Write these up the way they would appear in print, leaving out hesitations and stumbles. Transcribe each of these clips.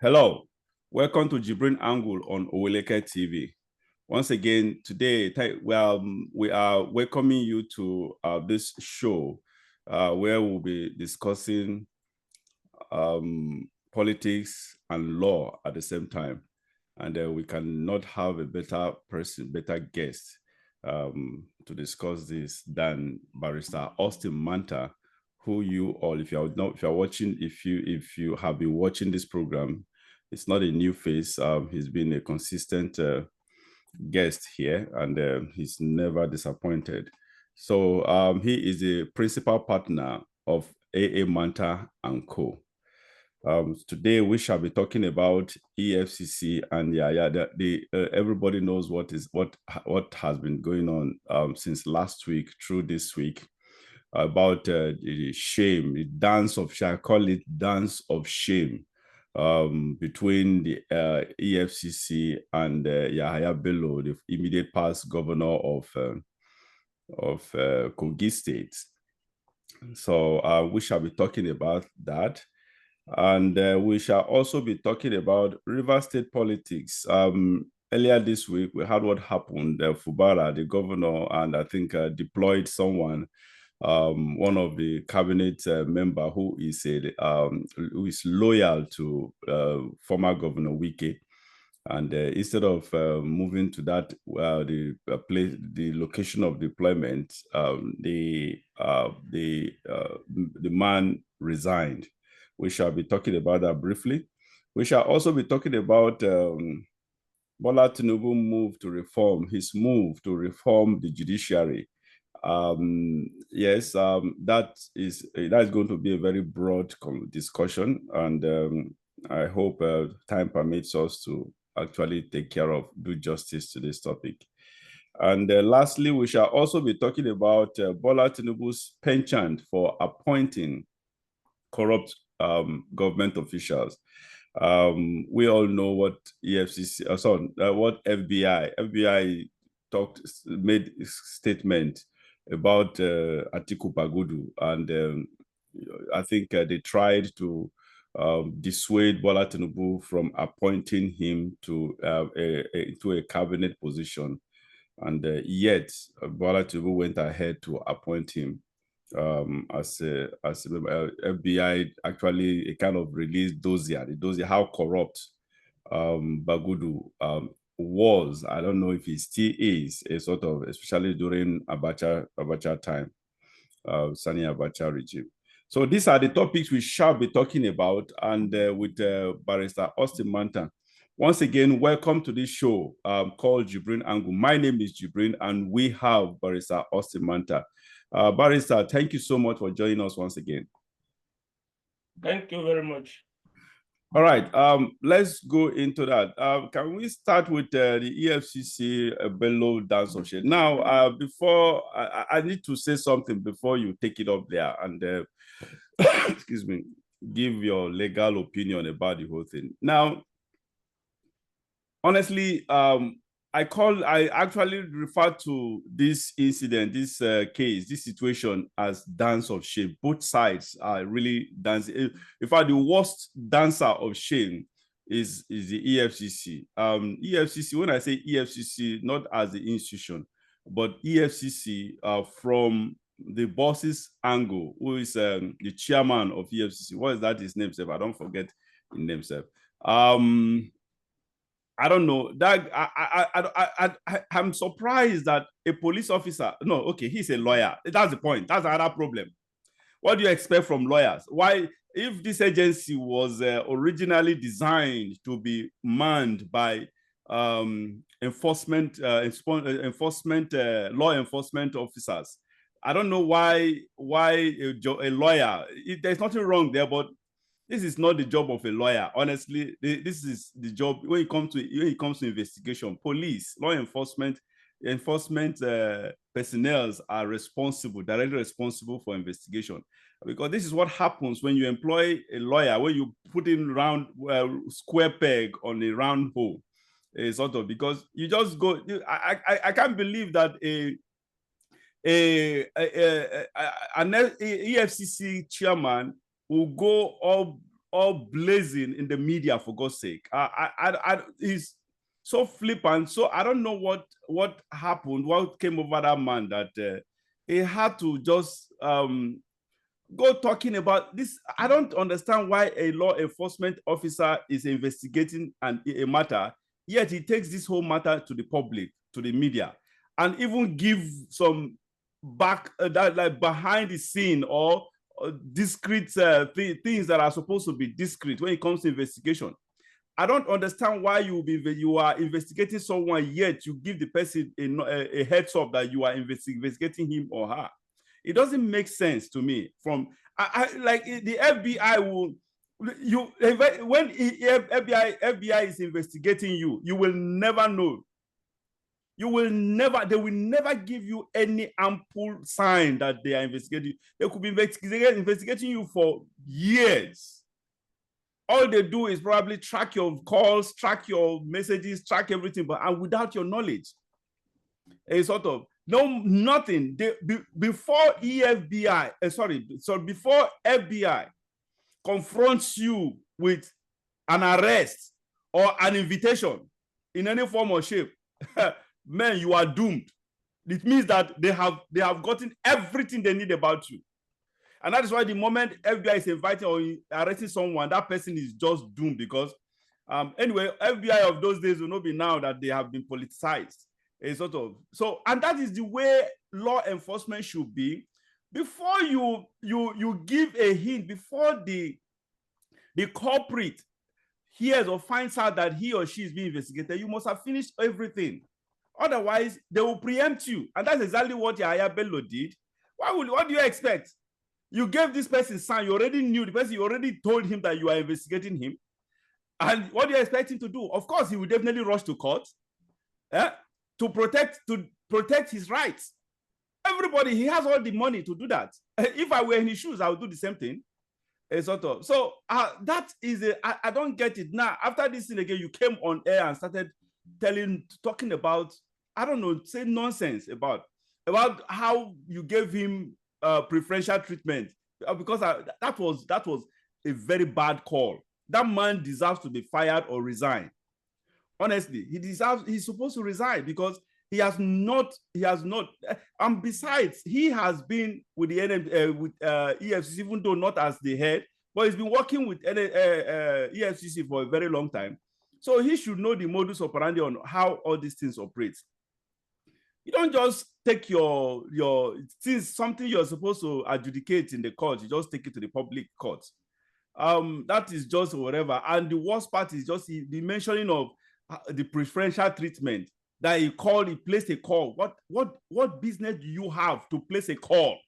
Hello, welcome to JIBRIN Angle on Oweleke TV. Once again, today we are welcoming you to this show where we'll be discussing politics and law at the same time. And we cannot have a better guest to discuss this than Barrister Austin Manta, who you all, if you have been watching this program, it's not a new face. He's been a consistent guest here, and he's never disappointed. So he is the principal partner of AA Manta and Co. Today we shall be talking about EFCC, and everybody knows what has been going on since last week through this week about the shame, the dance of shame. I call it dance of shame between the EFCC and Yahaya Bello, the immediate past governor of Kogi State. So we shall be talking about that. And we shall also be talking about River State politics. Earlier this week, we had what happened. Fubara, the governor, and I think deployed someone, one of the cabinet member who is loyal to former Governor Wike. And instead of moving to that, the location of deployment, the man resigned. We shall be talking about that briefly. We shall also be talking about Bola Tinubu his move to reform the judiciary. That is going to be a very broad discussion, and I hope time permits us to actually do justice to this topic. And lastly, we shall also be talking about Bola Tinubu's penchant for appointing corrupt government officials. We all know what what FBI made a statement about Atiku Bagudu, and I think they tried to dissuade Bola Tinubu from appointing him to a cabinet position, and yet Bola Tinubu went ahead to appoint him as FBI actually a kind of released dossier how corrupt Bagudu was. I don't know if he still is, a sort of, especially during Abacha time, Sani Abacha regime. So these are the topics we shall be talking about, and with Barrister Austin Manta. Once again, welcome to this show called JIBRIN Angle. My name is JIBRIN, and we have Barrister Austin Manta. Barrister, thank you so much for joining us once again. Thank you very much. All right, let's go into that. Can we start with the EFCC Bello dance of shame? Now, before I need to say something before you take it up there and excuse me, give your legal opinion about the whole thing. Now, honestly, I actually refer to this incident, this case, this situation as dance of shame. Both sides are really dancing. In fact, the worst dancer of shame is the EFCC. EFCC, when I say EFCC, not as the institution, but EFCC from the boss's angle, who is the chairman of EFCC. What is that his name, sir? I don't forget his name, sir. I don't know that I'm surprised that a police officer, no, okay, he's a lawyer. That's the point. That's another problem. What do you expect from lawyers? Why, if this agency was originally designed to be manned by law enforcement officers, I don't know why a lawyer, there's nothing wrong there, but this is not the job of a lawyer. Honestly, this is the job when it comes to investigation. Police, law enforcement personnel are directly responsible for investigation, because this is what happens when you employ a lawyer, when you put in round square peg on a round hole, sort of, because you just go. I can't believe that an EFCC chairman will go all blazing in the media, for God's sake. He's so flippant. So I don't know what happened, what came over that man that he had to just go talking about this. I don't understand why a law enforcement officer is investigating a matter, yet he takes this whole matter to the public, to the media, and even give some back that like behind the scene or discreet things that are supposed to be discreet when it comes to investigation. I don't understand why you are investigating someone, yet you give the person a heads up that you are investigating him or her. It doesn't make sense to me. From like the FBI will when FBI is investigating you, you will never know. They will never give you any ample sign that they are investigating. They could be investigating you for years. All they do is probably track your calls, track your messages, track everything, but without your knowledge. A sort of nothing. Before before FBI confronts you with an arrest or an invitation in any form or shape, man, you are doomed. It means that they have gotten everything they need about you. And that is why the moment FBI is inviting or arresting someone, that person is just doomed because anyway, FBI of those days will not be now that they have been politicized. A sort of and that is the way law enforcement should be. Before you give a hint, before the culprit hears or finds out that he or she is being investigated, you must have finished everything. Otherwise, they will preempt you. And that's exactly what Yahaya Bello did. What do you expect? You gave this person sign, you already knew the person, you already told him that you are investigating him. And what do you expect him to do? Of course, he will definitely rush to court to protect his rights. Everybody, he has all the money to do that. If I were in his shoes, I would do the same thing. Sort of. So that is I don't get it. Now, after this thing again, you came on air and started talking about, I don't know, say nonsense about how you gave him preferential treatment because that was a very bad call. That man deserves to be fired or resign. Honestly, he's supposed to resign because he has not, and besides, he has been with the EFCC, even though not as the head, but he's been working with EFCC for a very long time. So he should know the modus operandi on how all these things operate. You don't just take your things, something you're supposed to adjudicate in the court, you just take it to the public court. That is just whatever. And the worst part is just the mentioning of the preferential treatment that he placed a call. What business do you have to place a call,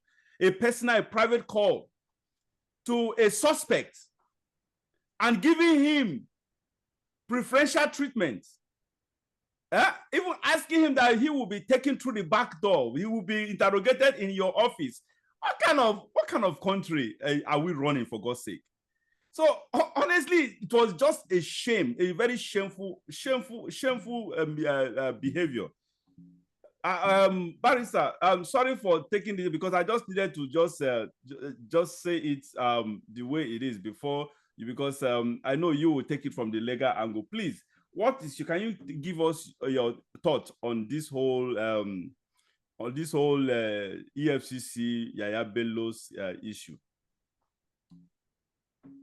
a private call to a suspect and giving him preferential treatment? Even asking him that he will be taken through the back door, he will be interrogated in your office. What kind of country are we running, for God's sake? So honestly, it was just a shame, a very shameful behavior. Barrister, I'm sorry for taking this because I just needed to just say it the way it is before you, because I know you will take it from the legal angle. Please, can you give us your thoughts on this whole EFCC Yahaya Bello's issue?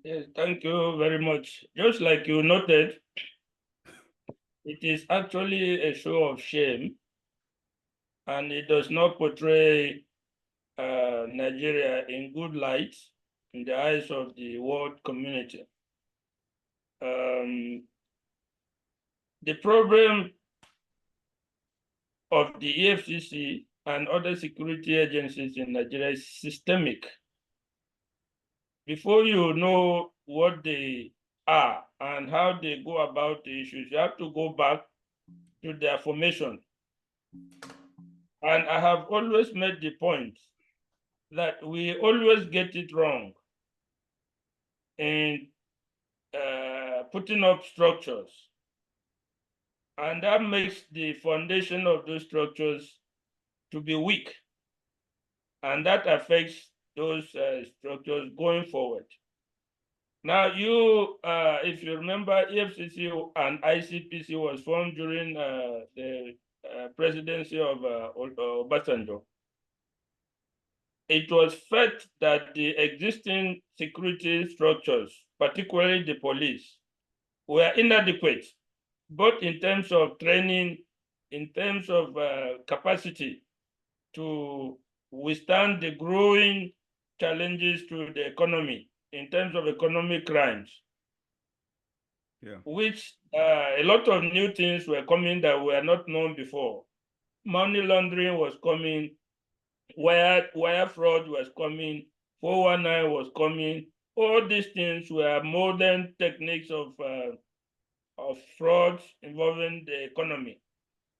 Yes, thank you very much. Just like you noted, it is actually a show of shame, and it does not portray Nigeria in good light in the eyes of the world community. The problem of the EFCC and other security agencies in Nigeria is systemic. Before you know what they are and how they go about the issues, you have to go back to their formation. And I have always made the point that we always get it wrong in putting up structures. And that makes the foundation of those structures to be weak. And that affects those structures going forward. Now, if you remember, EFCC and ICPC was formed during the presidency of Obasanjo. It was felt that the existing security structures, particularly the police, were inadequate, both in terms of training, in terms of capacity to withstand the growing challenges to the economy in terms of economic crimes, which a lot of new things were coming that were not known before. Money laundering was coming, wire fraud was coming, 419 was coming. All these things were modern techniques of fraud involving the economy.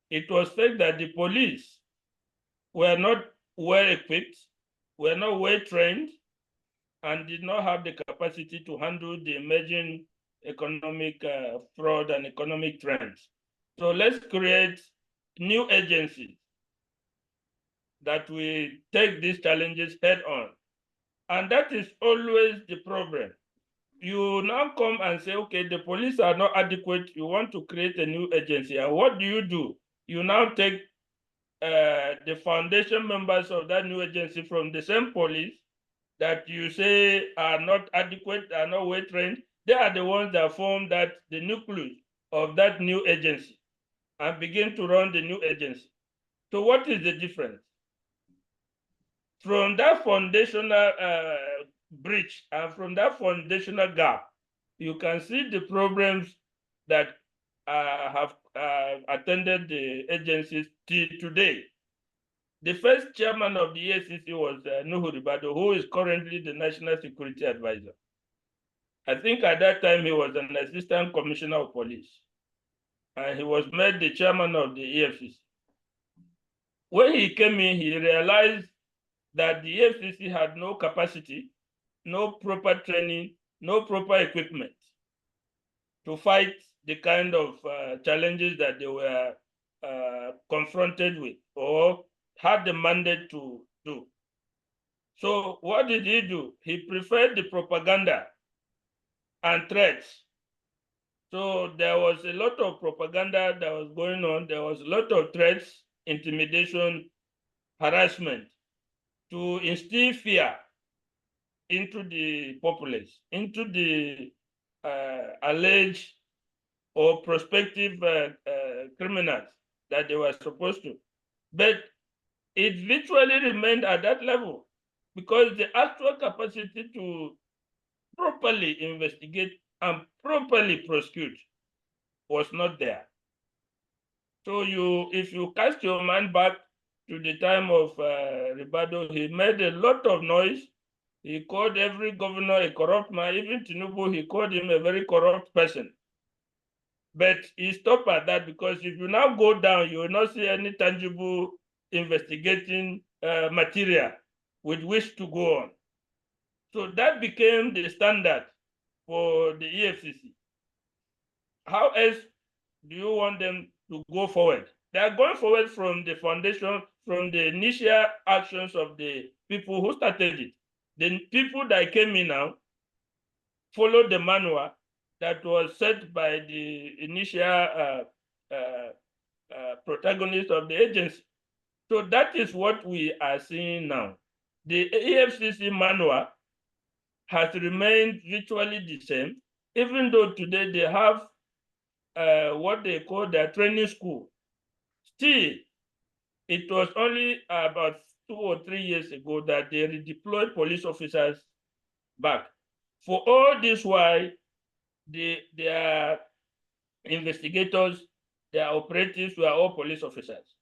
It was felt that the police were not well equipped, were not well trained, and did not have the capacity to handle the emerging economic fraud and economic trends. So let's create new agencies that will take these challenges head on. And that is always the problem. You now come and say, okay, the police are not adequate. You want to create a new agency. And what do? You now take the foundation members of that new agency from the same police that you say are not adequate, are not well trained. They are the ones that form the nucleus of that new agency and begin to run the new agency. So what is the difference? From that foundational breach and from that foundational gap, you can see the problems that have attended the agencies till today. The first chairman of the EFCC was Nuhu Ribado, who is currently the National Security Advisor. I think at that time he was an assistant commissioner of police, and he was made the chairman of the EFCC. When he came in, he realized that the EFCC had no capacity, no proper training, no proper equipment to fight the kind of challenges that they were confronted with or had the mandate to do. So what did he do? He preferred the propaganda and threats. So there was a lot of propaganda that was going on. There was a lot of threats, intimidation, harassment to instill fear into the populace, into the alleged or prospective criminals that they were supposed to. But it literally remained at that level because the actual capacity to properly investigate and properly prosecute was not there. So if you cast your mind back to the time of Ribado, he made a lot of noise. He called every governor a corrupt man. Even Tinubu, he called him a very corrupt person. But he stopped at that because if you now go down, you will not see any tangible investigating material with which to go on. So that became the standard for the EFCC. How else do you want them to go forward? They are going forward from the foundation, from the initial actions of the people who started it. The people that came in now followed the manual that was set by the initial protagonist of the agency. So that is what we are seeing now. The EFCC manual has remained virtually the same, even though today they have what they call their training school. Still, it was only about 2 or 3 years ago that they redeployed police officers back. For all this while, their investigators, their operatives were all police officers.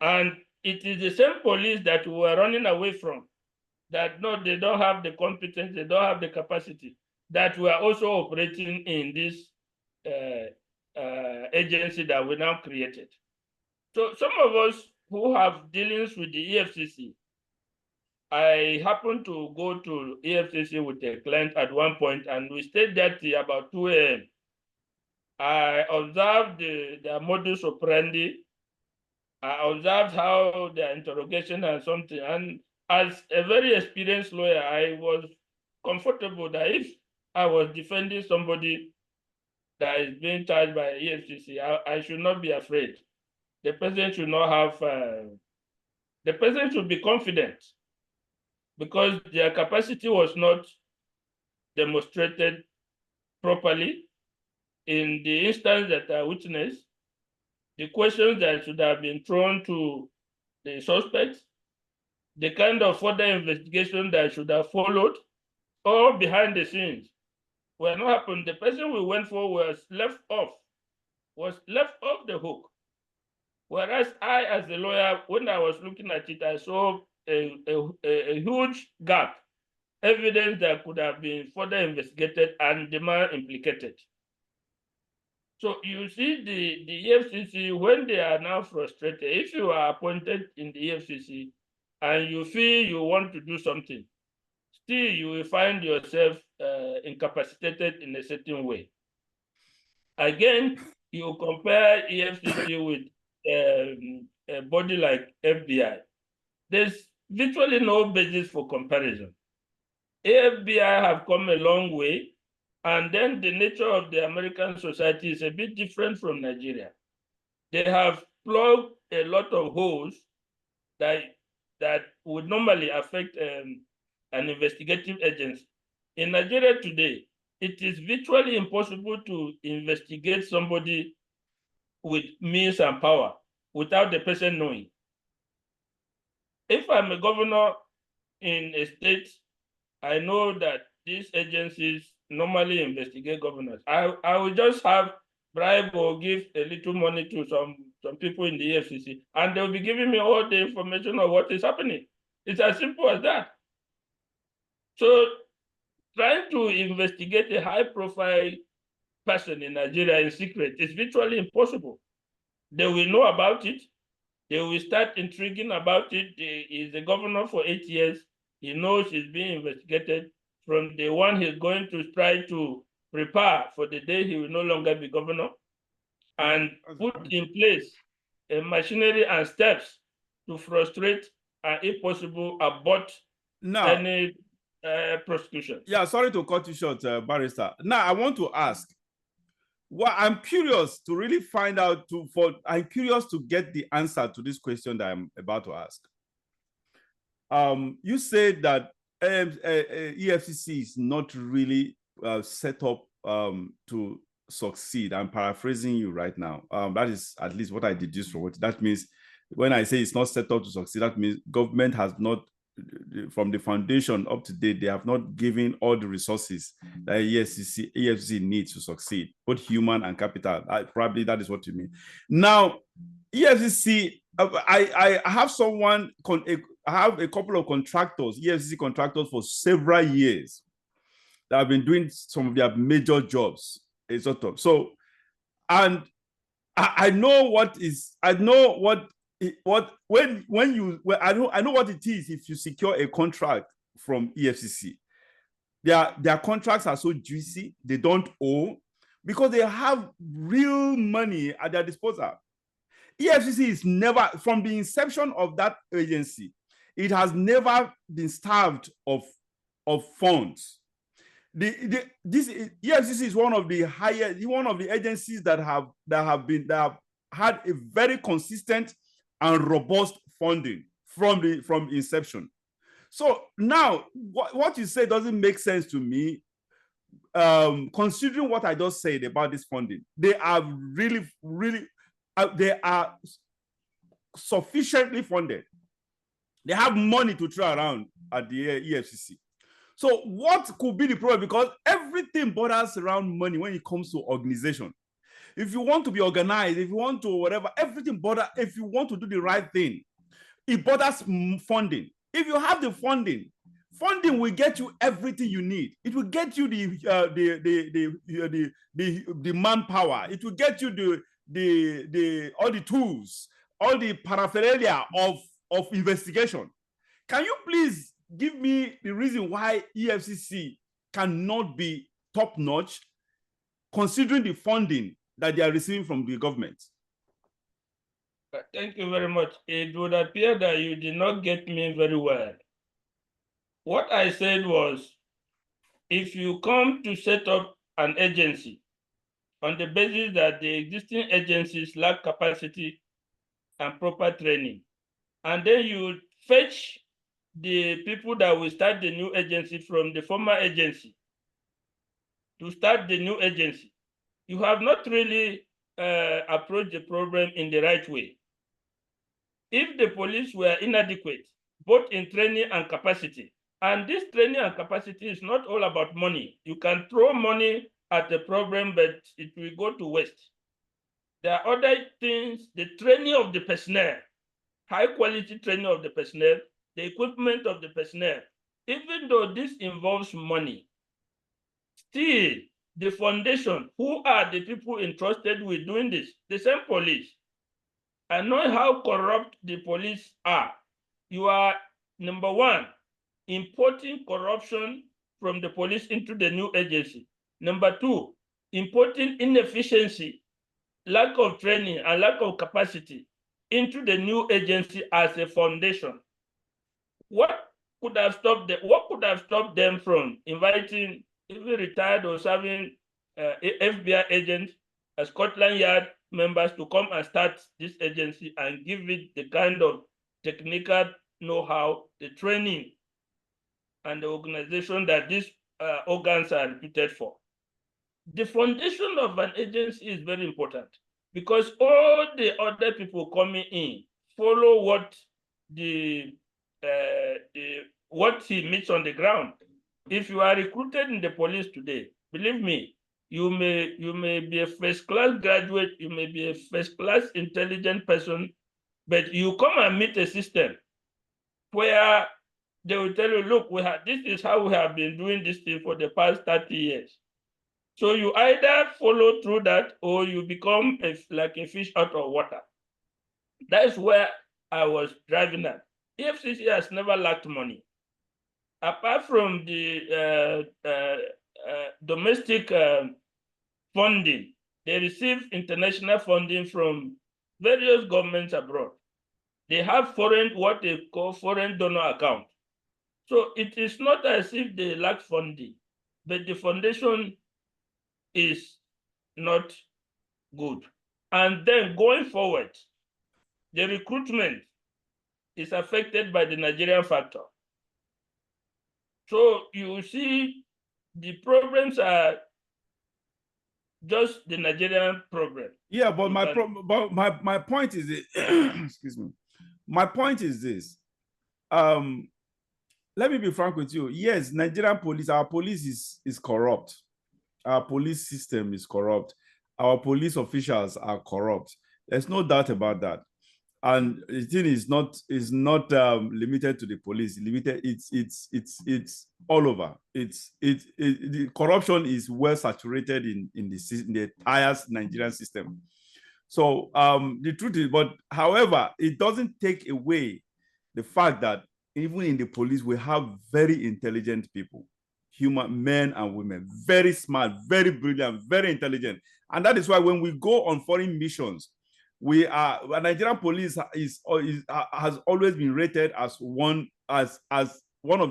And it is the same police that we were running away from, that no, they don't have the competence, they don't have the capacity, that we are also operating in this agency that we now created. So some of us who have dealings with the EFCC, I happened to go to EFCC with a client at one point, and we stayed there till about 2 a.m. I observed their modus operandi. I observed how their interrogation and something. And as a very experienced lawyer, I was comfortable that if I was defending somebody that is being charged by EFCC, I should not be afraid. The president should not have, the president should be confident because their capacity was not demonstrated properly in the instance that I witnessed. The questions that should have been thrown to the suspects, the kind of further investigation that should have followed, all behind the scenes, were not happened. The person we went for was left off the hook. Whereas I, as a lawyer, when I was looking at it, I saw a huge gap, evidence that could have been further investigated and the man implicated. So you see the EFCC, when they are now frustrated, if you are appointed in the EFCC and you feel you want to do something, still you will find yourself incapacitated in a certain way. Again, you compare EFCC with a body like FBI. There's virtually no basis for comparison. FBI have come a long way, and then the nature of the American society is a bit different from Nigeria. They have plugged a lot of holes that would normally affect an investigative agency. In Nigeria today, it is virtually impossible to investigate somebody with means and power without the person knowing. If I'm a governor in a state, I know that these agencies normally investigate governors. I will just have bribe or give a little money to some people in the EFCC, and they'll be giving me all the information of what is happening. It's as simple as that. So trying to investigate a high-profile person in Nigeria in secret is virtually impossible. They will know about it. They will start intriguing about it. He's the governor for 8 years. He knows he's being investigated. From day one, he's going to try to prepare for the day he will no longer be governor and put in place a machinery and steps to frustrate and, if possible, abort any prosecution. Yeah, sorry to cut you short, Barrister. Now, I want to ask, well, I'm curious to really find out, I'm curious to get the answer to this question that I'm about to ask. You said that EFCC is not really set up to succeed. I'm paraphrasing you right now. That is at least what I deduce from what that means. When I say it's not set up to succeed, that means government has not, from the foundation up to date, they have not given all the resources that EFCC needs to succeed, both human and capital. Probably that is what you mean. Now, EFCC, I have I have a couple of contractors, EFCC contractors for several years that have been doing some of their major jobs, etc. So, and I know what is, I know what it is if you secure a contract from EFCC. Their contracts are so juicy, they don't owe, because they have real money at their disposal. EFCC is never, from the inception of that agency, it has never been starved of funds. This EFCC is one of the agencies that have had a very consistent and robust funding from inception. So now, what you say doesn't make sense to me, considering what I just said about this funding. They are really, they are sufficiently funded. They have money to throw around at the EFCC. So what could be the problem? Because everything borders around money when it comes to organization. If you want to be organized, if you want to whatever, everything borders, if you want to do the right thing, it borders funding. If you have the funding will get you everything you need. It will get you the manpower. It will get you all the tools, all the paraphernalia of investigation. Can you please give me the reason why EFCC cannot be top-notch, considering the funding that they are receiving from the government? Thank you very much. It would appear that you did not get me very well. What I said was, if you come to set up an agency on the basis that the existing agencies lack capacity and proper training, and then you fetch the people that will start the new agency from the former agency to start the new agency, you have not really approached the problem in the right way. If the police were inadequate, both in training and capacity, and this training and capacity is not all about money. You can throw money at the problem, but it will go to waste. There are other things, the training of the personnel, high quality training of the personnel, the equipment of the personnel. Even though this involves money, still the foundation, who are the people entrusted with doing this? The same police. I know how corrupt the police are. You are, number one, importing corruption from the police into the new agency. Number two, importing inefficiency, lack of training, and lack of capacity into the new agency as a foundation. What could have stopped them? What could have stopped them from inviting even retired or serving FBI agents, Scotland Yard members to come and start this agency and give it the kind of technical know-how, the training, and the organization that these organs are reputed for? The foundation of an agency is very important, because all the other people coming in follow what what he meets on the ground. If you are recruited in the police today, believe me, you may be a first-class graduate, you may be a first-class intelligent person, but you come and meet a system where they will tell you, look, this is how we have been doing this thing for the past 30 years. So you either follow through that or you become like a fish out of water. That's where I was driving at. EFCC has never lacked money. Apart from the domestic funding, they receive international funding from various governments abroad. They have what they call foreign donor account. So it is not as if they lack funding, but the foundation is not good. And then going forward, the recruitment is affected by the Nigerian factor. So you see, the problems are just the Nigerian problem. Yeah, but my point is excuse me. My point is this. Let me be frank with you. Yes, Nigerian police, our police is corrupt. Our police system is corrupt. Our police officials are corrupt. There's no doubt about that. And the thing is not limited to the police. It's all over. The corruption is well saturated in the entire Nigerian system. So the truth is, but however, it doesn't take away the fact that even in the police we have very intelligent people, human men and women, very smart, very brilliant, very intelligent, and that is why when we go on foreign missions, Nigerian police has always been rated as one of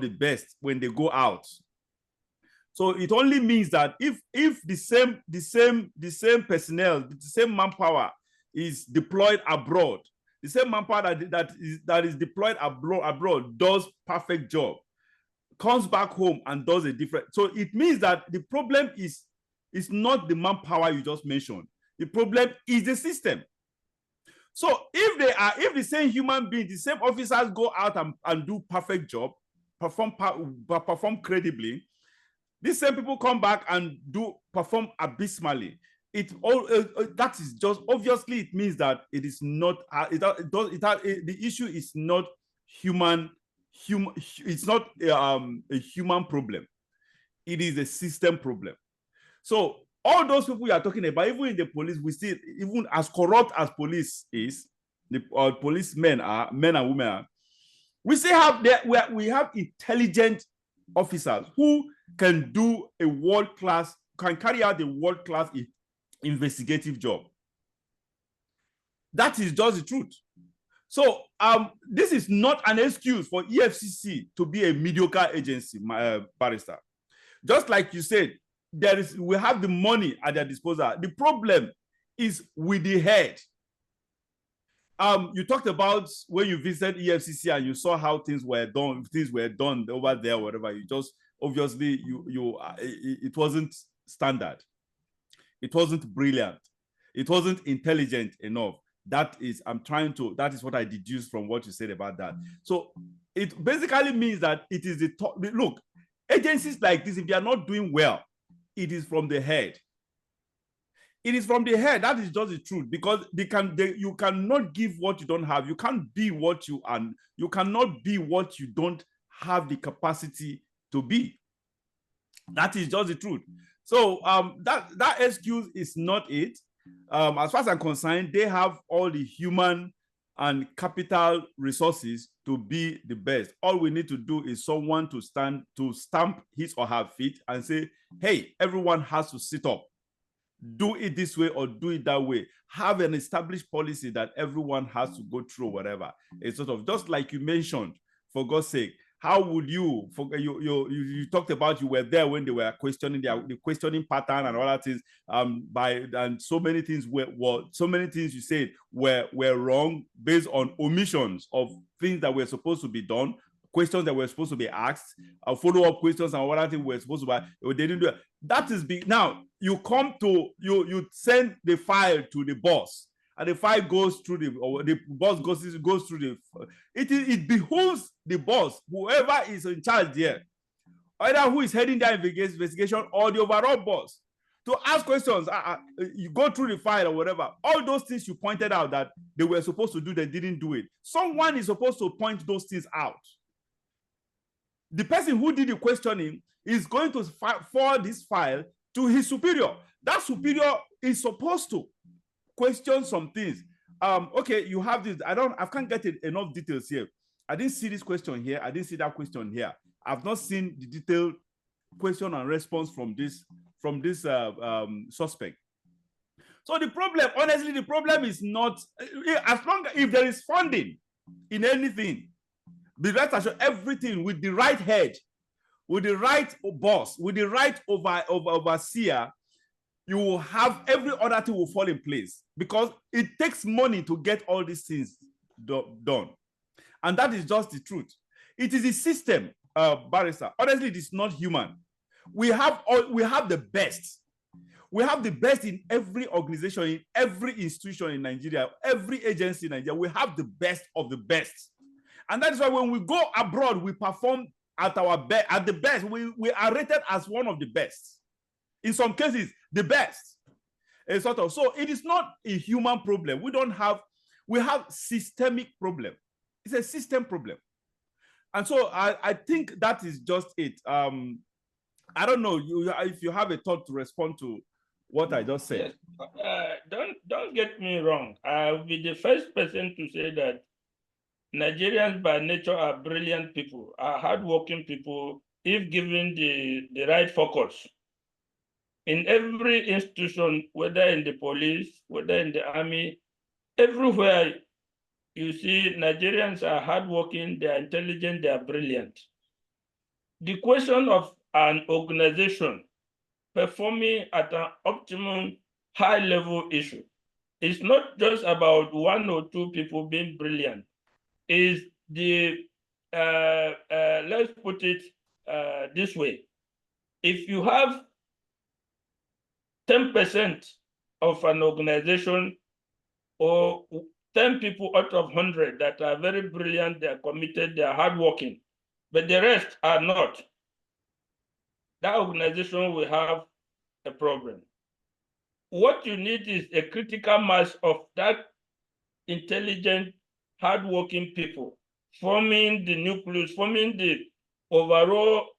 the best when they go out. So it only means that if the same personnel, the same manpower is deployed abroad, the same manpower that is deployed abroad does perfect job, comes back home and does a different. So it means that the problem is not the manpower you just mentioned. The problem is the system. So if the same human beings, the same officers go out and do perfect job, perform credibly, these same people come back and perform abysmally. That is just obviously it means that it is not the issue is not human. It's not a human problem. It is a system problem. So all those people we are talking about, even in the police, we see, even as corrupt as police is, the policemen are, men and women are, we still have we have intelligent officers who can do can carry out a world-class investigative job. That is just the truth. So this is not an excuse for EFCC to be a mediocre agency, barrister. Just like you said, we have the money at their disposal. The problem is with the head. You talked about when you visited EFCC and you saw how things were done over there, whatever. You just obviously it wasn't standard. It wasn't brilliant. It wasn't intelligent enough. That is what I deduced from what you said about that. So it basically means that it is look, agencies like this, if they are not doing well, it is from the head. It is from the head. That is just the truth, because you cannot give what you don't have. You can't be what you are. You cannot be what you don't have the capacity to be. That is just the truth. So that excuse is not it. As far as I'm concerned, they have all the human and capital resources to be the best. All we need to do is someone to stamp his or her feet and say, hey, everyone has to sit up. Do it this way or do it that way. Have an established policy that everyone has to go through, whatever. It's sort of just like you mentioned, for God's sake. How would you talked about you were there when they were questioning the questioning pattern and all that things, and so many things you said were wrong based on omissions of things that were supposed to be done, questions that were supposed to be asked, follow-up questions and what other things were supposed to be, they didn't do it. That is big. Now you send the file to the boss, and the file goes through the boss goes through the. It behooves the boss, whoever is in charge there, either who is heading that investigation or the overall boss, to ask questions. You go through the file or whatever. All those things you pointed out that they were supposed to do, they didn't do it. Someone is supposed to point those things out. The person who did the questioning is going to forward this file to his superior. That superior is supposed to question some things. Okay, you have this. I can't get enough details here. I didn't see this question here. I didn't see that question here. I've not seen the detailed question and response from this suspect. So the problem, honestly, the problem is not, if there is funding in anything, the right assured, everything with the right head, with the right boss, with the right overseer, you will have every other thing will fall in place, because it takes money to get all these things done. And that is just the truth. It is a system, barrister. Honestly, it is not human. We have the best. We have the best in every organization, in every institution in Nigeria, every agency in Nigeria. We have the best of the best. And that is why when we go abroad, we perform at the best. We are rated as one of the best. In some cases, the best. So it is not a human problem. We have systemic problem. It's a system problem. And so I think that is just it. I don't know if you have a thought to respond to what I just said. Yes. Don't get me wrong. I'll be the first person to say that Nigerians by nature are brilliant people, are hardworking people, if given the right focus. In every institution, whether in the police, whether in the army, everywhere you see Nigerians are hardworking, they are intelligent, they are brilliant. The question of an organization performing at an optimum high-level issue is not just about one or two people being brilliant. Is let's put it this way. If you have 10% of an organization, or 10 people out of 100 that are very brilliant, they are committed, they are hardworking, but the rest are not, that organization will have a problem. What you need is a critical mass of that intelligent, hardworking people forming the nucleus, forming the overall,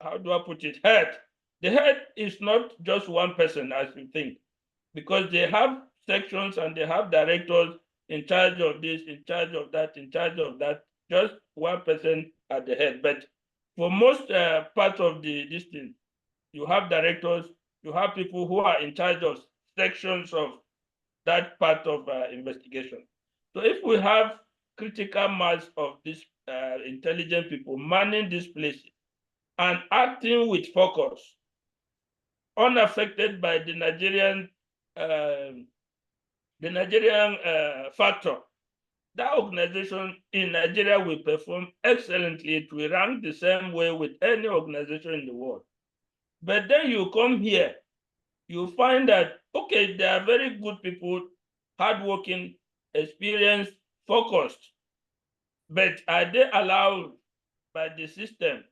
how do I put it, head. The head is not just one person, as you think, because they have sections and they have directors in charge of this, in charge of that, in charge of that, just one person at the head. But for most parts of this thing, you have directors, you have people who are in charge of sections of that part of investigation. So if we have critical mass of this intelligent people manning these places and acting with focus, unaffected by the Nigerian factor. That organization in Nigeria will perform excellently. It will rank the same way with any organization in the world. But then you come here, you find that, okay, they are very good people, hardworking, experienced, focused. But are they allowed by the system,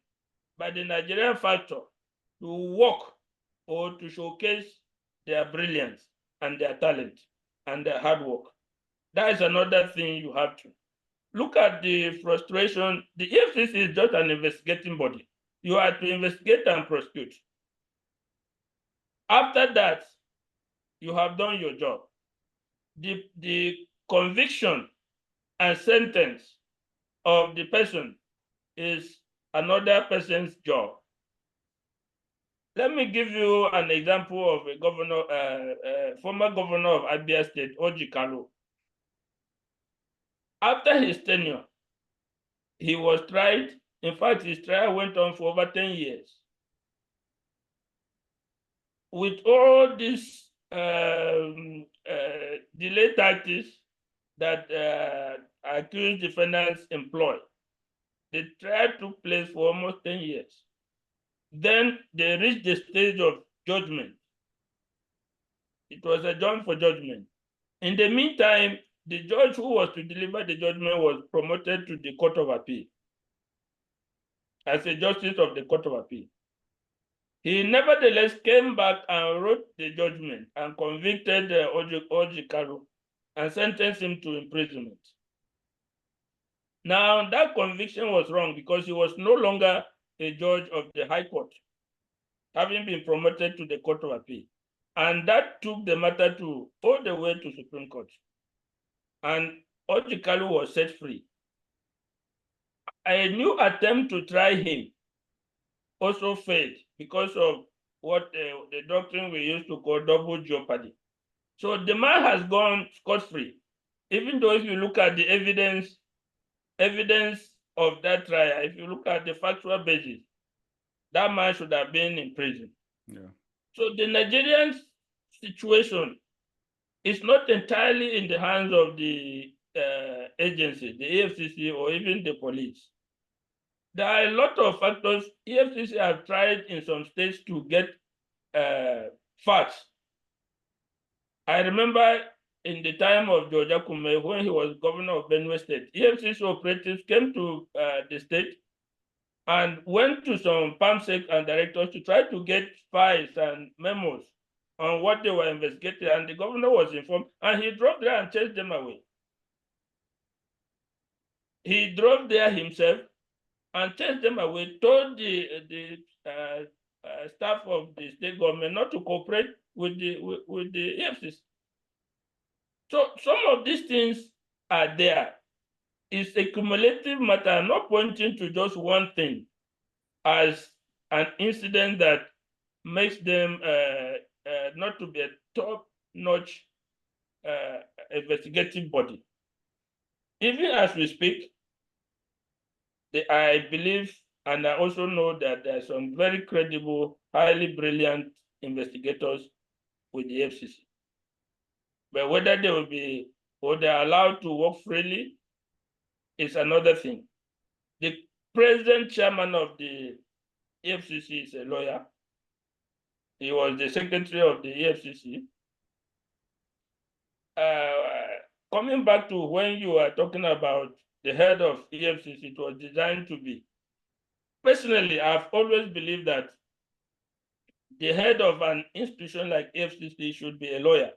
by the Nigerian factor, to work or to showcase their brilliance and their talent and their hard work? That is another thing you have to look at. The frustration. The EFCC is just an investigating body. You are to investigate and prosecute. After that, you have done your job. The conviction and sentence of the person is another person's job. Let me give you an example of a governor, former governor of Abia State, Oweleke Television. After his tenure, he was tried. In fact, his trial went on for over 10 years. With all these delay tactics that accused defendants employ, the trial took place for almost 10 years. Then they reached the stage of judgment. It was adjourned for judgment. In the meantime, the judge who was to deliver the judgment was promoted to the Court of Appeal as a justice of the Court of Appeal. He nevertheless came back and wrote the judgment and convicted Oweleke Television and sentenced him to imprisonment. Now, that conviction was wrong because he was no longer a judge of the High Court, having been promoted to the Court of Appeal. And that took the matter all the way to Supreme Court. And Oweleke Television was set free. A new attempt to try him also failed because of what the doctrine we used to call double jeopardy. So the man has gone scot-free, even though if you look at the evidence of that trial, if you look at the factual basis, that man should have been in prison. Yeah. So the Nigerian situation is not entirely in the hands of the agency, the EFCC, or even the police. There are a lot of factors. EFCC have tried in some states to get facts. I remember in the time of George Akume, when he was governor of Benue State, EFCC operatives came to the state and went to some PAMSEC and directors to try to get files and memos on what they were investigating, and the governor was informed, and he drove there and chased them away. He drove there himself and chased them away, told the staff of the state government not to cooperate with the EFCC. So some of these things are there. It's a cumulative matter, not pointing to just one thing as an incident that makes them not to be a top-notch investigative body. Even as we speak, I believe, and I also know that there are some very credible, highly brilliant investigators with the FCC. But whether they will be, or they're allowed to work freely is another thing. The present chairman of the EFCC is a lawyer. He was the secretary of the EFCC. Coming back to when you were talking about the head of EFCC, it was designed to be. Personally, I've always believed that the head of an institution like EFCC should be a lawyer,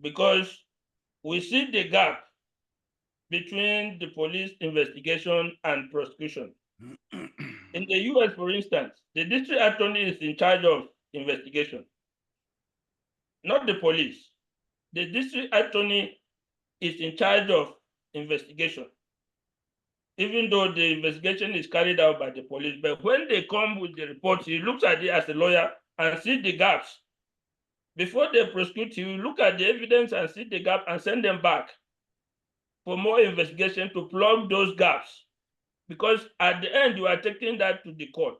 because we see the gap between the police investigation and prosecution. In the US, for instance, the district attorney is in charge of investigation, not the police. The district attorney is in charge of investigation, even though the investigation is carried out by the police. But when they come with the reports, he looks at it as a lawyer and sees the gaps. Before they prosecute, he will look at the evidence and see the gap and send them back. for more investigation to plug those gaps, because at the end you are taking that to the court,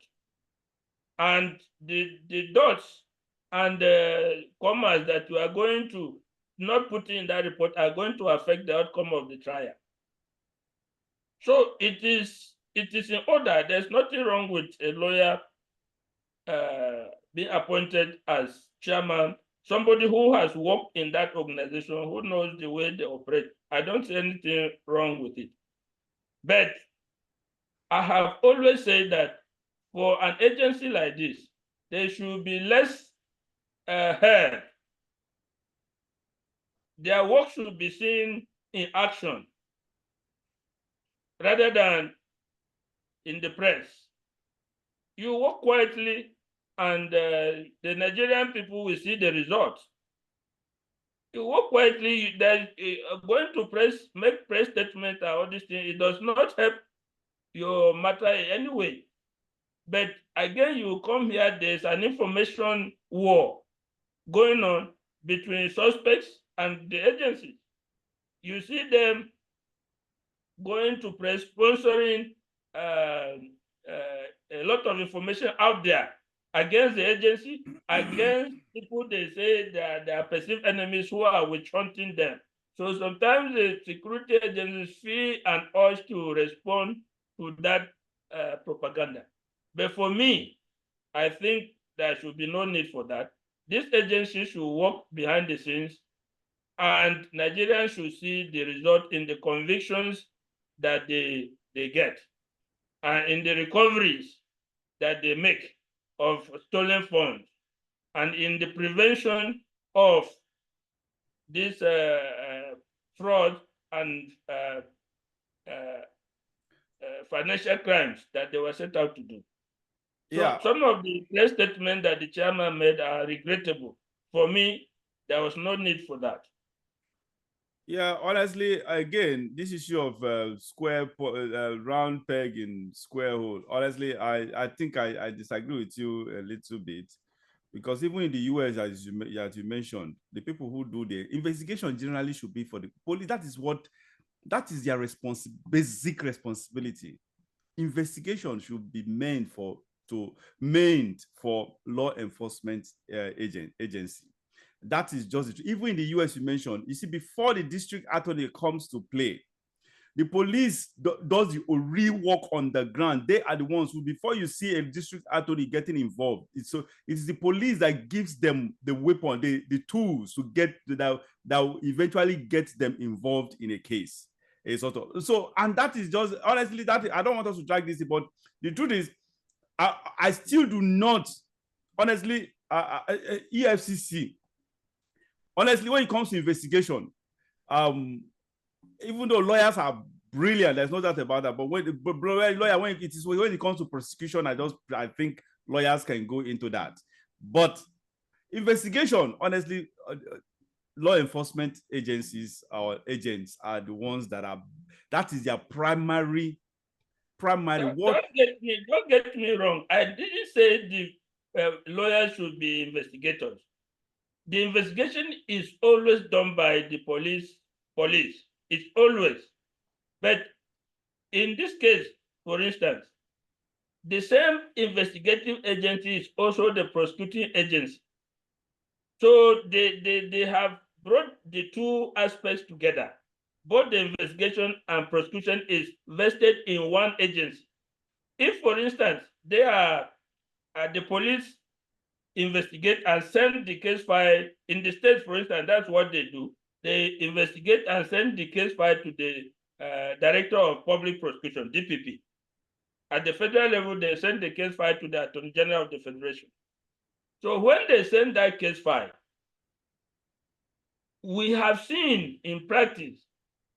and the dots and the commas that you are going to not put in that report are going to affect the outcome of the trial. So it is in order. There's nothing wrong with a lawyer being appointed as chairman, somebody who has worked in that organization, who knows the way they operate. I don't see anything wrong with it. But I have always said that for an agency like this, there should be less heard. Their work should be seen in action rather than in the press. You work quietly, and the Nigerian people will see the results. You work quietly, there's going to make press statement and all these things. It does not help your matter in any way. But again, you come here, there's an information war going on between suspects and the agency. You see them going to press, sponsoring a lot of information out there against the agency, against people they say they are perceived enemies who are witch hunting them. So sometimes the security agencies feel an urge to respond to that propaganda. But for me, I think there should be no need for that. This agency should work behind the scenes, and Nigerians should see the result in the convictions that they get and in the recoveries that they make of stolen funds, and in the prevention of this fraud and financial crimes that they were set out to do. So Yeah. some of the press statements that the chairman made are regrettable. For me, there was no need for that. Yeah, honestly, again, this issue of round peg in square hole. Honestly, I think I disagree with you a little bit, because even in the US, as you mentioned, the people who do the investigation generally should be for the police. That is their basic responsibility. Investigation should be meant for law enforcement agency. That is just it. Even in the US, you mentioned, you see, before the district attorney comes to play, the police does the real work on the ground. They are the ones who, before you see a district attorney getting involved, it's the police that gives them the weapon, the tools to get that will eventually get them involved in a case. And that is just, honestly, that I don't want us to drag this, but the truth is, I still do not, honestly, EFCC, honestly, when it comes to investigation, even though lawyers are brilliant, there's no doubt about that, but when it comes to prosecution, I think lawyers can go into that. But investigation, honestly, law enforcement agencies or agents are the ones that is their primary work. Don't get me wrong. I didn't say the lawyers should be investigators. The investigation is always done by the police. It's always. But in this case, for instance, the same investigative agency is also the prosecuting agency. So they have brought the two aspects together. Both the investigation and prosecution is vested in one agency. If, for instance, they are the police investigate and send the case file in the state, for instance, that's what they do. They investigate and send the case file to the Director of Public Prosecution, DPP. At the federal level, they send the case file to the Attorney General of the Federation. So when they send that case file, we have seen in practice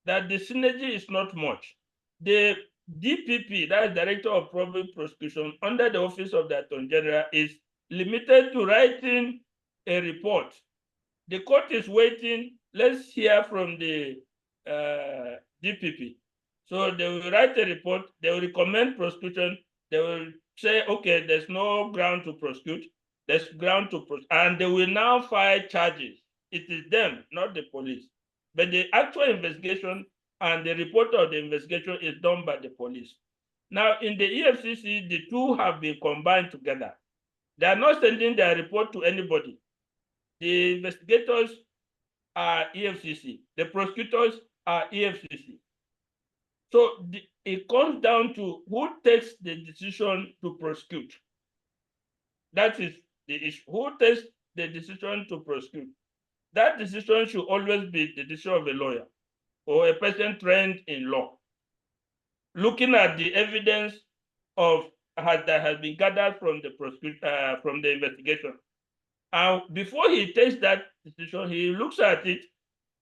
that the synergy is not much. The DPP, that is Director of Public Prosecution, under the Office of the Attorney General, is limited to writing a report. The court is waiting. Let's hear from the DPP. So they will write a report. They will recommend prosecution. They will say, okay, there's no ground to prosecute. There's ground to prosecute. And they will now file charges. It is them, not the police. But the actual investigation and the report of the investigation is done by the police. Now, in the EFCC, the two have been combined together. They are not sending their report to anybody. The investigators are EFCC. The prosecutors are EFCC. So it comes down to who takes the decision to prosecute. That is the issue. Who takes the decision to prosecute? That decision should always be the decision of a lawyer or a person trained in law, looking at the evidence that has been gathered from the investigation. And before he takes that decision, he looks at it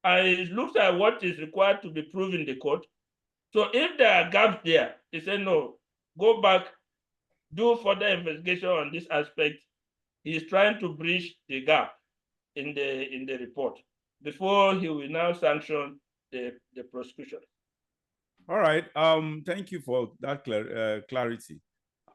and he looks at what is required to be proven in the court. So if there are gaps there, he said, no, go back, do further investigation on this aspect. He's trying to bridge the gap in the report before he will now sanction the prosecution. All right. Thank you for that clarity.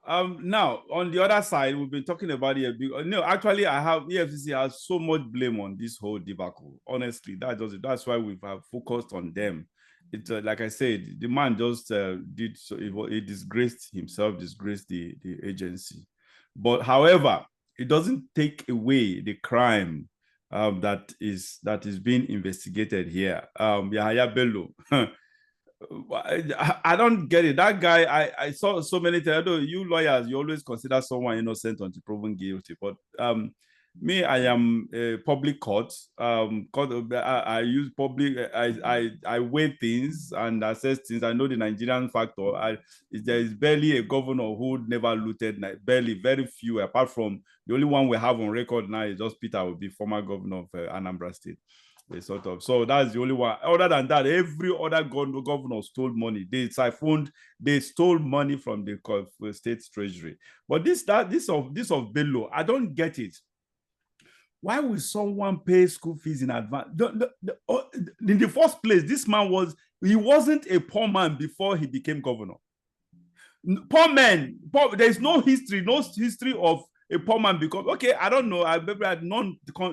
Now, on the other side, we've been talking about it. No, actually, EFCC has so much blame on this whole debacle. Honestly, that's why we've focused on them. It's like I said, the man just did so. He disgraced himself, disgraced the agency. But however, it doesn't take away the crime that is being investigated here. Yahaya Bello. I don't get it. That guy, I saw so many times. I know you lawyers, you always consider someone innocent until proven guilty. But me, I am a public court. I use public. I weigh things and assess things. I know the Nigerian factor. There is barely a governor who never looted. Barely, very few. Apart from the only one we have on record now is just Peter Obi, former governor of Anambra State. So that's the only one. Other than that, every other governor stole money. They stole money from the state treasury. But this of Bello, I don't get it. Why would someone pay school fees in advance? In the first place, this man wasn't a poor man before he became governor. Poor men, there's no history of a poor man because, okay, I don't know.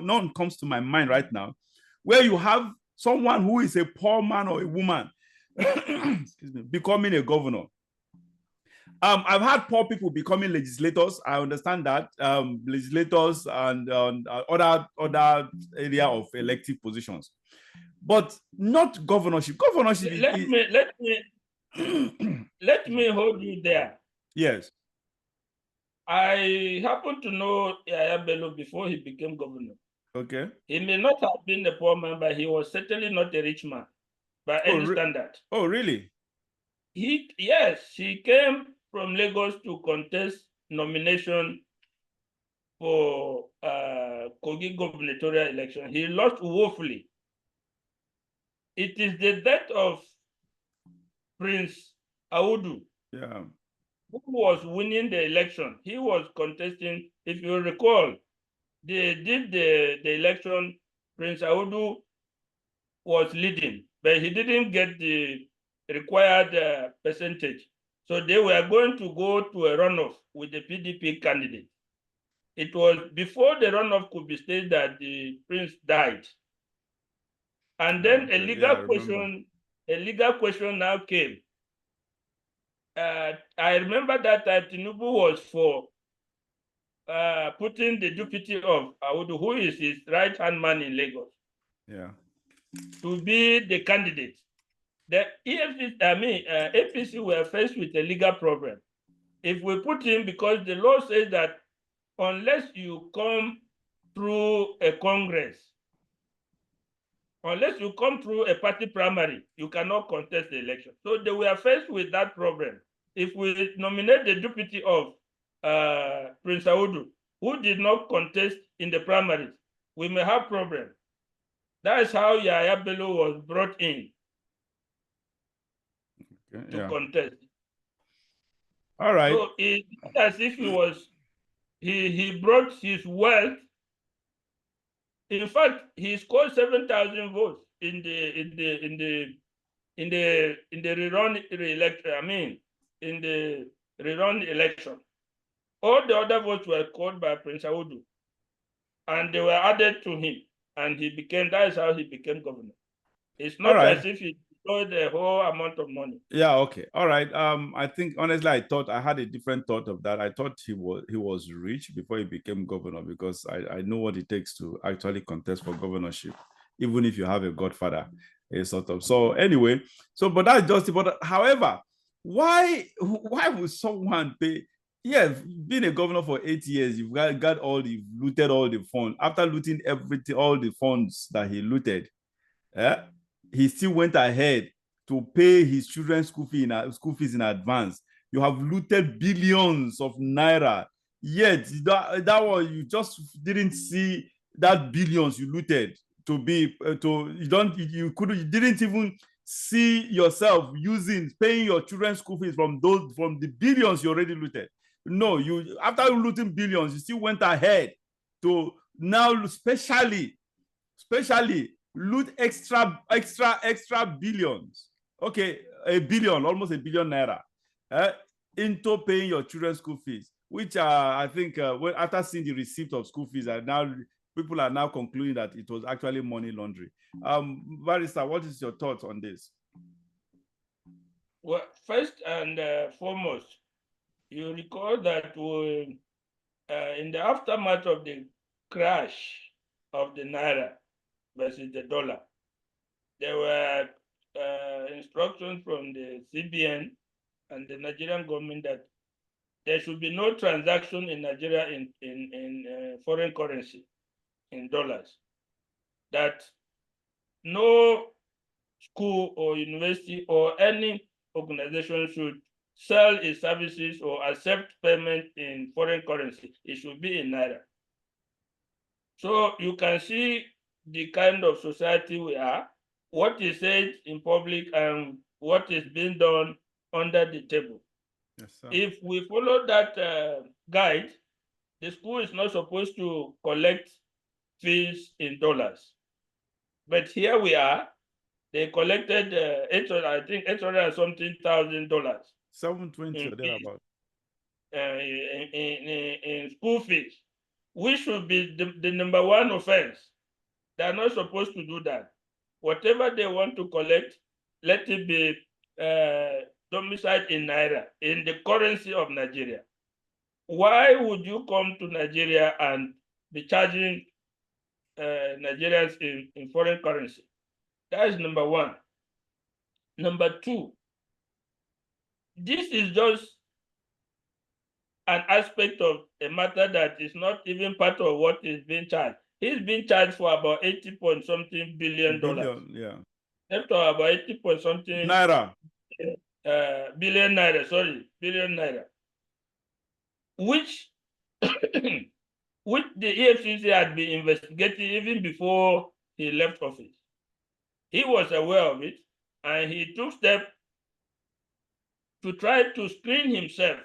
None comes to my mind right now where you have someone who is a poor man or a woman excuse me, becoming a governor. I've had poor people becoming legislators. I understand that. Legislators and other area of elective positions, but not governorship. Governorship. Let me hold you there. Yes. I happen to know Yahaya Bello before he became governor. Okay. He may not have been a poor man, but he was certainly not a rich man by any standard. Oh, really? Yes, he came from Lagos to contest nomination for Kogi gubernatorial election. He lost woefully. It is the death of Prince Audu, who was winning the election. He was contesting, if you recall, they did the election, Prince Audu was leading, but he didn't get the required percentage. So they were going to go to a runoff with the PDP candidate. It was before the runoff could be staged that the prince died. And then a legal question now came. I remember that Tinubu was for putting the deputy of Audu, who is his right-hand man in Lagos, to be the candidate. The APC were faced with a legal problem. If we put him, because the law says that unless you come through a Congress, unless you come through a party primary, you cannot contest the election. So they were faced with that problem. If we nominate the deputy of Prince Audu, who did not contest in the primaries, we may have problems. That is how Yahaya Bello was brought in to contest. All right. So it's as if he brought his wealth. In fact, he scored 7,000 votes in the rerun election. I mean, in the rerun election. All the other votes were scored by Prince Audu, and they were added to him, and that is how he became governor. It's not as if he deployed a whole amount of money. Yeah, okay. All right. I think honestly, I had a different thought of that. I thought he was rich before he became governor, because I know what it takes to actually contest for governorship, even if you have a godfather, a sort of. So anyway, but that's just it. But however, why would someone pay? Yeah, being a governor for 8 years, you've looted all the funds. After looting everything, all the funds that he looted, eh, he still went ahead to pay his children's school fees in advance. You have looted billions of naira, yet that one you just didn't see that billions you looted to be to you didn't even see yourself paying your children's school fees from the billions you already looted. No, you after looting billions, you still went ahead to now especially loot extra billions. Okay, almost a billion naira, uh, into paying your children's school fees, which I think after seeing the receipt of school fees, people are now concluding that it was actually money laundering. Barrister, what is your thoughts on this? Well, first and foremost, you recall that in the aftermath of the crash of the naira versus the dollar, there were instructions from the CBN and the Nigerian government that there should be no transaction in Nigeria in foreign currency, in dollars. That no school or university or any organization should sell its services or accept payment in foreign currency. It should be in naira. So you can see the kind of society we are, what is said in public and what is being done under the table. Yes, sir. If we follow that guide, the school is not supposed to collect fees in dollars. But here we are, they collected I think $800 and something thousand. 720 or thereabout. In school fees, which should be the number one offense. They're not supposed to do that. Whatever they want to collect, let it be domiciled in naira, in the currency of Nigeria. Why would you come to Nigeria and be charging Nigerians in foreign currency? That is number one. Number two, this is just an aspect of a matter that is not even part of what is being charged. He's being charged for about 80 point something billion dollars. Yeah. After about 80 point something Naira. Billion naira, which which the EFCC had been investigating even before he left office. He was aware of it, and he took steps to try to screen himself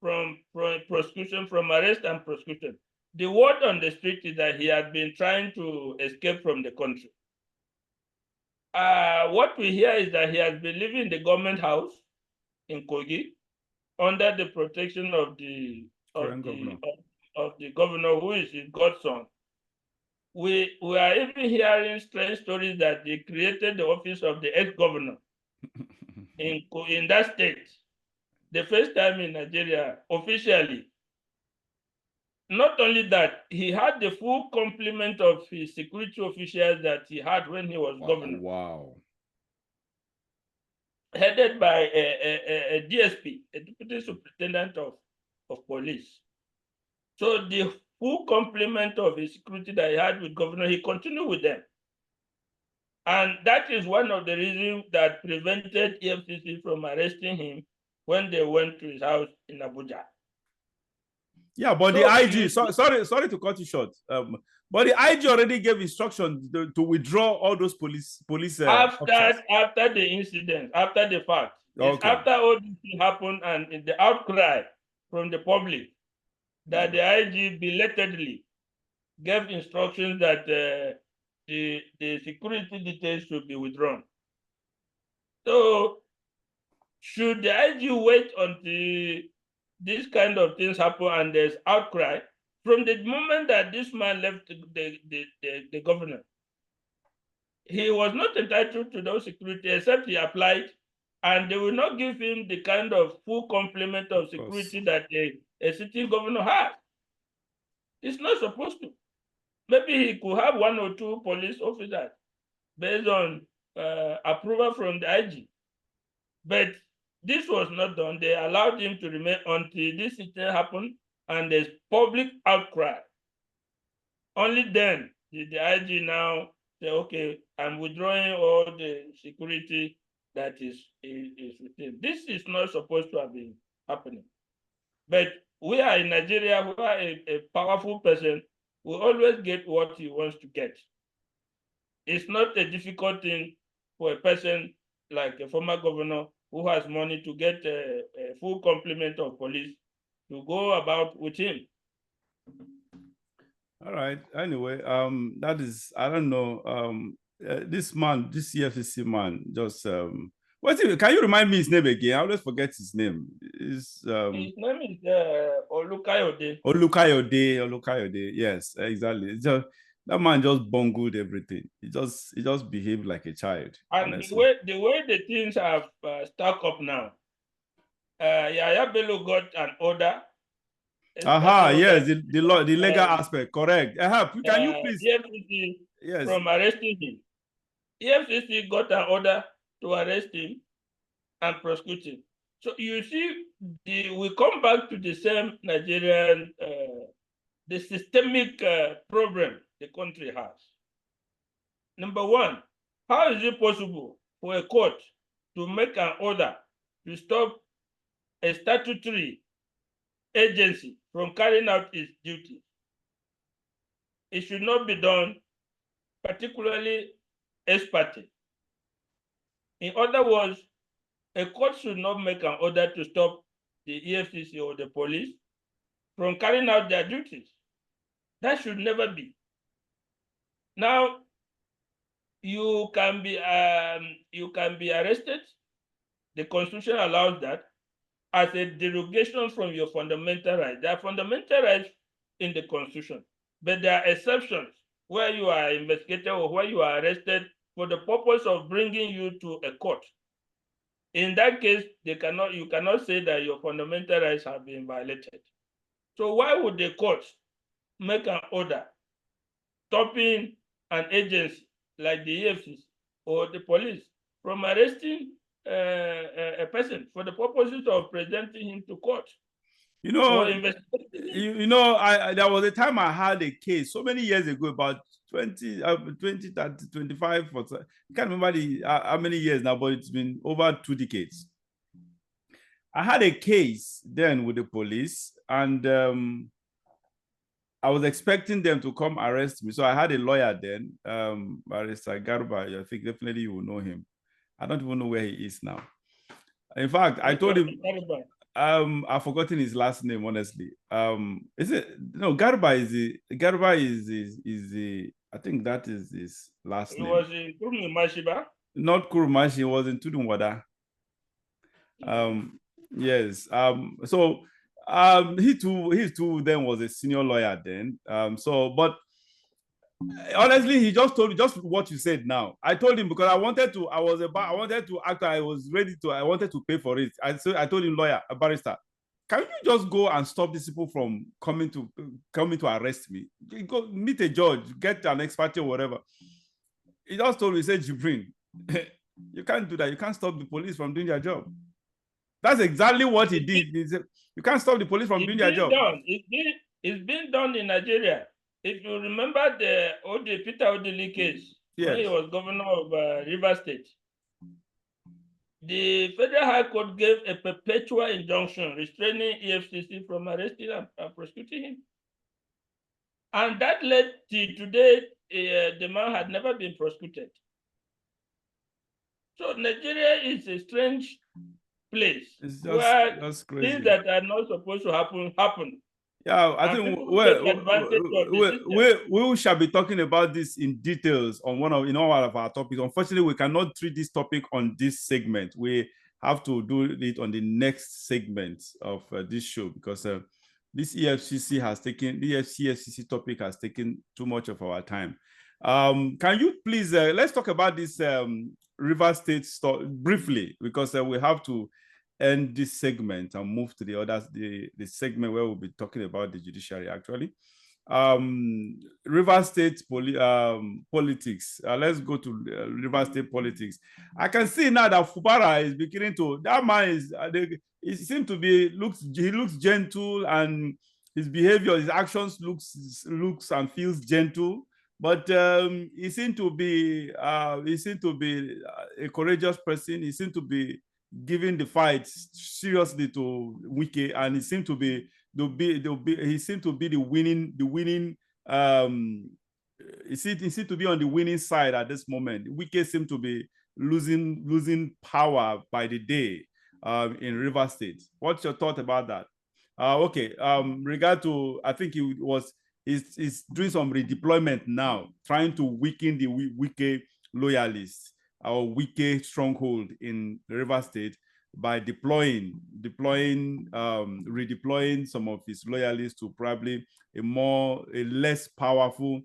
from prosecution, from arrest and prosecution. The word on the street is that he had been trying to escape from the country. What we hear is that he has been living in the government house in Kogi under the protection of the governor, who is his godson. We are even hearing strange stories that they created the office of the ex-governor in that state, the first time in Nigeria officially. Not only that, he had the full complement of his security officials that he had when he was governor. Wow. Headed by a DSP, a deputy superintendent of police. So the full complement of his security that he had with governor, he continued with them. And that is one of the reasons that prevented EFCC from arresting him when they went to his house in Abuja. Yeah, but the IG, sorry to cut you short. But the IG already gave instructions to withdraw all those police after the incident, after the fact. Okay. It's after all this happened and the outcry from the public that the IG belatedly gave instructions that the security details should be withdrawn. So should the IG wait until this kind of things happen and there's outcry? From the moment that this man left the governor, he was not entitled to those security except he applied, and they will not give him the kind of full complement of security that a sitting governor has. It's not supposed to. Maybe he could have 1 or 2 police officers based on approval from the IG. But this was not done. They allowed him to remain until this incident happened and there's public outcry. Only then did the IG now say, okay, I'm withdrawing all the security that is with him. This is not supposed to have been happening. But we are in Nigeria, we are a powerful person, we always get what he wants to get. It's not a difficult thing for a person like a former governor who has money to get a full complement of police to go about with him. All right. Anyway, that is, I don't know. This man, this EFCC man, just can you remind me his name again? I always forget his name. His name is Olukayode. Olukayode. Yes, exactly. That man just bungled everything. He just behaved like a child. And honestly. the way the things have stuck up now, Yahaya Bello got an order. Yes, the legal aspect, correct. Can you please? EFCC, yes, from arresting him. EFCC got an order to arrest him and prosecute him. So you see, we come back to the same Nigerian, the systemic problem the country has. Number one, how is it possible for a court to make an order to stop a statutory agency from carrying out its duties? It should not be done, particularly ex parte. In other words, a court should not make an order to stop the EFCC or the police from carrying out their duties. That should never be. Now, you can be arrested. The Constitution allows that as a derogation from your fundamental rights. There are fundamental rights in the Constitution, but there are exceptions where you are investigated or where you are arrested for the purpose of bringing you to a court. In that case, you cannot say that your fundamental rights have been violated. So why would the court make an order stopping an agency like the EFCC or the police from arresting a person for the purposes of presenting him to court? You know, there was a time I had a case so many years ago, about 20, 30, 25, 40, I can't remember how many years now, but it's been over 2 decades. I had a case then with the police, and I was expecting them to come arrest me. So I had a lawyer then, Barrister Garba. I think definitely you will know him. I don't even know where he is now. In fact, I told him, I've forgotten his last name, honestly. Is it no Garba is the I think that is his last name. It was in Kurumashiba? Not Kurumashi, it was in Tudunwada. Yes. So he too then was a senior lawyer then. But honestly, he just told me just what you said now. I told him because I wanted to pay for it. I told him, lawyer, a barrister, can you just go and stop these people from coming to arrest me? Go meet a judge, get an expert or whatever. He just told me, he said, JIBRIN, you can't do that. You can't stop the police from doing their job. That's exactly what he did. He said, you can't stop the police from doing their job. It's been done in Nigeria. If you remember the Peter Odili case, yes, when he was governor of River State, the Federal High Court gave a perpetual injunction restraining EFCC from arresting and prosecuting him. And that led to today, the man had never been prosecuted. So Nigeria is a strange place where things that are not supposed to happen. Yeah, I think we shall be talking about this in details on one of our topics. Unfortunately, we cannot treat this topic on this segment. We have to do it on the next segment of this show because this EFCC topic has taken too much of our time. Can you please, let's talk about this River State story briefly, because we have to end this segment and move to the others, the segment where we'll be talking about the judiciary actually. River State politics. Let's go to River State politics. I can see now that Fubara is beginning to, that man is, he seems to be, he looks gentle, and his behavior, his actions looks and feels gentle. But he seemed to be a courageous person. He seemed to be giving the fight seriously to Wike, and he seemed to be he seemed to be the winning he seemed to be on the winning side at this moment. Wike seemed to be losing power by the day in River State. What's your thought about that? Okay, regard to, I think he's doing some redeployment now, trying to weaken the Wike loyalists, our Wike stronghold in River State by redeploying some of his loyalists to probably a less powerful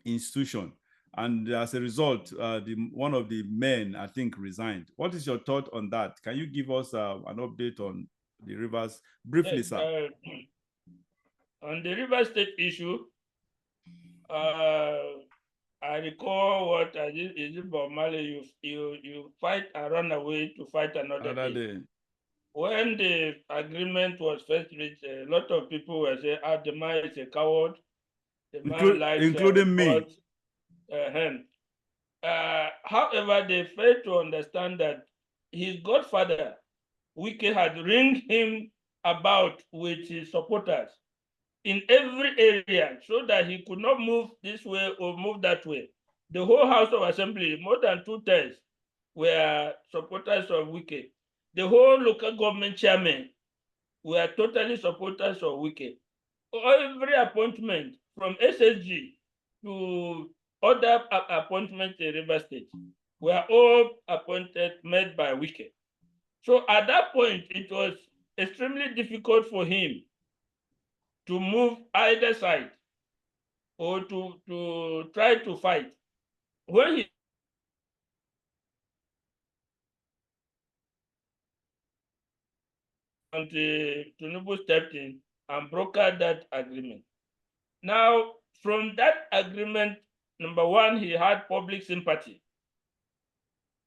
institution. And as a result, one of the men, I think, resigned. What is your thought on that? Can you give us an update on the Rivers briefly, sir? On the River State issue, I recall what is it, Bob Marley? You fight and run away to fight another day. When the agreement was first reached, a lot of people were saying, "Ah, the man is a coward. The man likes including me." However, they failed to understand that his godfather, Wike, had ringed him about with his supporters in every area so that he could not move this way or move that way. The whole House of Assembly, more than 2/3, were supporters of Wike. The whole local government chairmen were totally supporters of Wike. Every appointment from SSG to other appointments in River State were all made by Wike. So at that point, it was extremely difficult for him to move either side or to try to fight. When he Tinubu stepped in and brokered that agreement. Now, from that agreement, number one, he had public sympathy.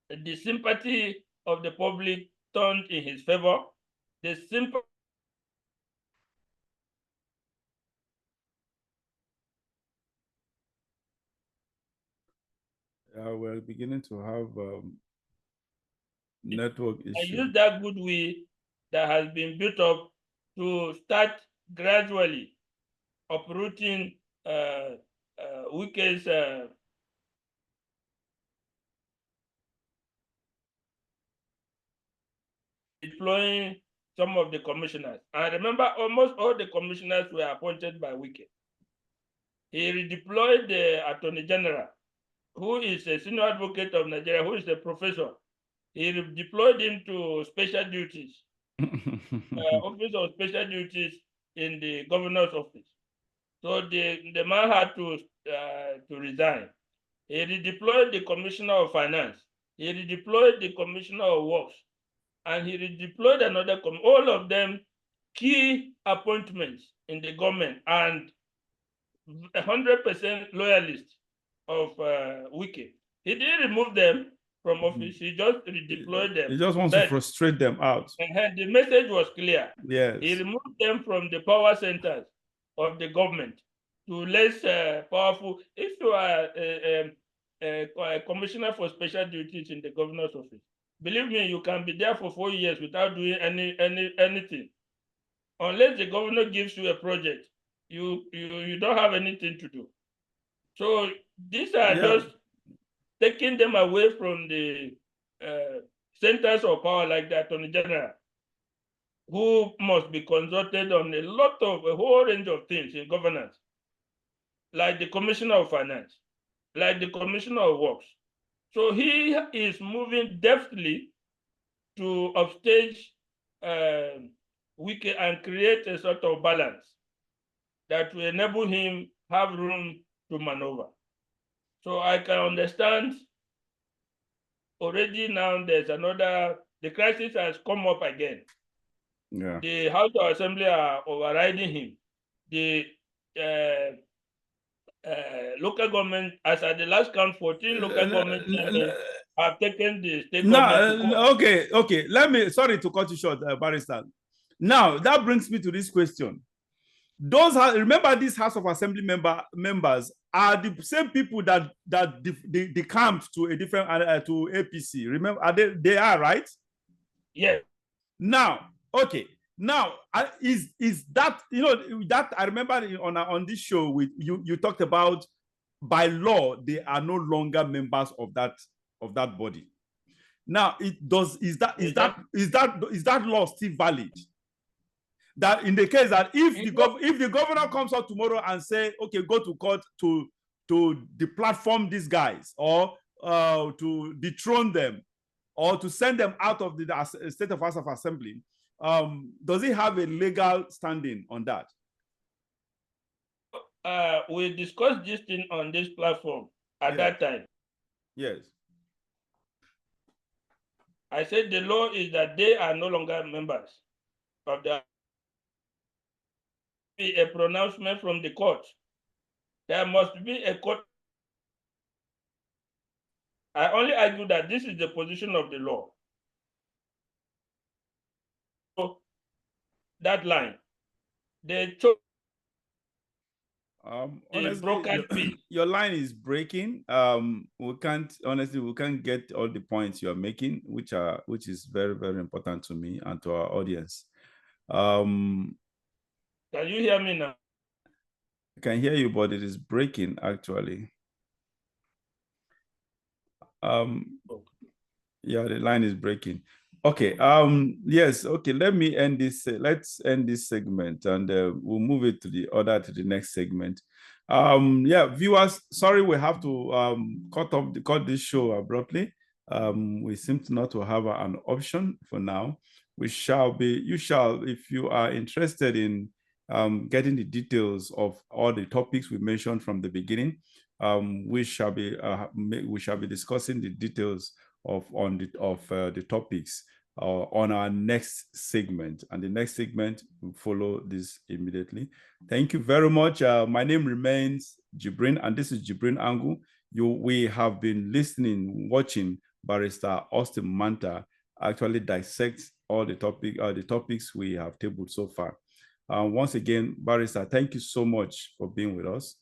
The sympathy of the public turned in his favor. The sympathy we're beginning to have network issues. I use that goodwill that has been built up to start gradually uprooting Wike's deploying some of the commissioners. And remember, almost all the commissioners were appointed by Wike. He redeployed the Attorney General, who is a senior advocate of Nigeria, who is a professor. He deployed him to special duties, office of special duties in the governor's office. So the man had to resign. He redeployed the commissioner of finance. He redeployed the commissioner of works, and he redeployed another. All of them key appointments in the government and 100% loyalists of Wike. He didn't remove them from office. He just redeployed them. He just wants to frustrate them out. And the message was clear. Yes. He removed them from the power centers of the government to less powerful. If you are a commissioner for special duties in the governor's office, believe me, you can be there for 4 years without doing anything. Unless the governor gives you a project, you don't have anything to do. So these are just taking them away from the centers of power like the Attorney General, who must be consulted on a whole range of things in governance, like the Commissioner of Finance, like the Commissioner of Works. So he is moving deftly to upstage Wike and create a sort of balance that will enable him have room to maneuver. So I can understand already now there's the crisis has come up again. Yeah. The House of Assembly are overriding him. The local government, as at the last count, 14 local government have taken the state government to court. Okay. Sorry to cut you short, Barrister. Now, that brings me to this question. Remember, these House of Assembly members are the same people that decamped to a different to APC. Remember, they are, right? Yes. Now, okay. Now, is that, that I remember on this show with you talked about, by law they are no longer members of that body. Now, is that law still valid? That in the case that if the governor comes out tomorrow and say, okay, go to court to deplatform these guys, or to dethrone them, or to send them out of the State of House of Assembly, does he have a legal standing on that? We discussed this thing on this platform at that time. Yes. I said the law is that they are no longer members of the. Be a pronouncement from the court. There must be a court. I only argue that this is the position of the law. So that line, they chose honestly, your line is breaking. We can't get all the points you are making, which is very, very important to me and to our audience. Can you hear me now? I can hear you, but it is breaking actually. Yeah, the line is breaking. Okay. Yes. Okay. Let's end this segment, and we'll move it to the next segment. Yeah, viewers, sorry we have to cut this show abruptly. We seem not to have an option for now. You shall, if you are interested in getting the details of all the topics we mentioned from the beginning, we shall be discussing the details of the topics on our next segment, and the next segment will follow this immediately. Thank you very much. My name remains JIBRIN, and this is JIBRIN Angle. We have been watching Barrister Austin Manta actually dissect all the topics we have tabled so far. Once again, Barrister, thank you so much for being with us.